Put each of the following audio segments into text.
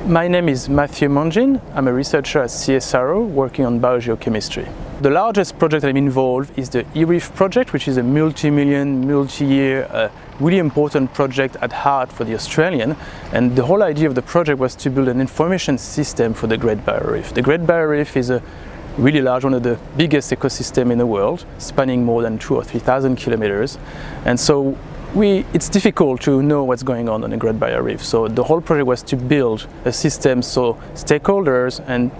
My name is Mathieu Mongin. I'm a researcher at CSIRO working on biogeochemistry. The largest project I'm involved is the eReef project, which is a multi-million, multi-year, really important project at heart for the Australian. And the whole idea of the project was to build an information system for the Great Barrier Reef. The Great Barrier Reef is a really large, one of the biggest ecosystems in the world, spanning more than 2,000 or 3,000 kilometers. And so it's difficult to know what's going on the Great Barrier Reef. So the whole project was to build a system so stakeholders and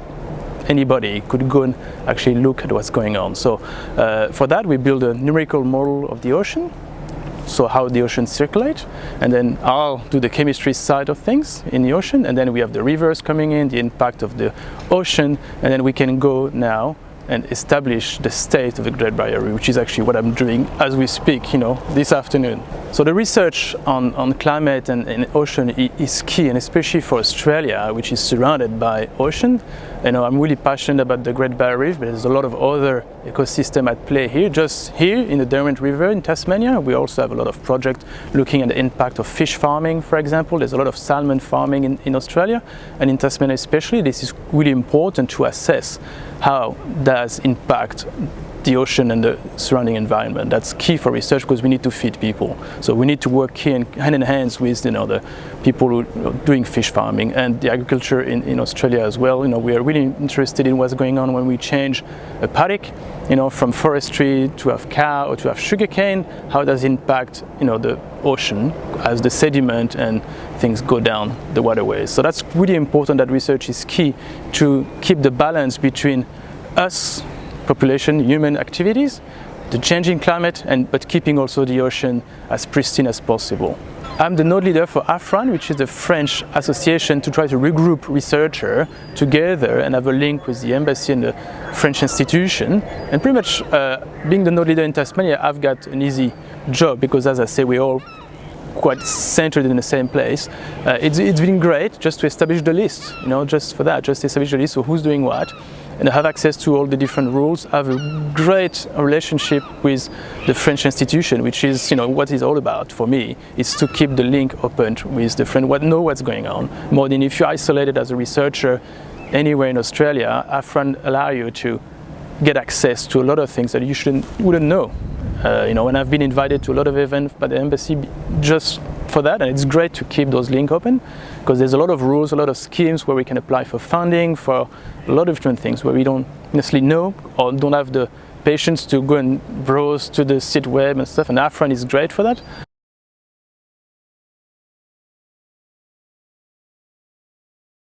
anybody could go and actually look at what's going on. So for that we built a numerical model of the ocean, so how the ocean circulates, and then I'll do the chemistry side of things in the ocean, and then we have the rivers coming in, the impact of the ocean, and then we can go now and establish the state of the Great Barrier Reef, which is actually what I'm doing as we speak, this afternoon. So the research on climate and ocean is key, and especially for Australia, which is surrounded by ocean. I'm really passionate about the Great Barrier Reef, but there's a lot of other ecosystems at play here. Just here in the Hobart River in Tasmania, we also have a lot of projects looking at the impact of fish farming, for example. There's a lot of salmon farming in Australia, and in Tasmania especially. This is really important to assess how does impact the ocean and the surrounding environment. That's key for research because we need to feed people. So we need to work here hand in hand with the people who are doing fish farming and the agriculture in Australia as well. We are really interested in what's going on when we change a paddock, from forestry to have cow or to have sugarcane. How does it impact the ocean as the sediment and things go down the waterways? So that's really important. That research is key to keep the balance between us, population, human activities, the changing climate, but keeping also the ocean as pristine as possible. I'm the node leader for AFRAN, which is the French association to try to regroup researchers together and have a link with the embassy and the French institution. And pretty much being the node leader in Tasmania, I've got an easy job because, as I say, we're all quite centered in the same place. It's been great just to establish the list, just for that, just establish the list of who's doing what, and have access to all the different rules. I have a great relationship with the French institution, which is, what it's all about for me, is to keep the link open with the French, know what's going on, more than if you're isolated as a researcher anywhere in Australia. AFRAN allow you to get access to a lot of things that you wouldn't know. And I've been invited to a lot of events by the embassy just for that, and it's great to keep those links open because there's a lot of rules, a lot of schemes where we can apply for funding, for a lot of different things where we don't necessarily know or don't have the patience to go and browse to the site web and stuff, and AFRAN is great for that.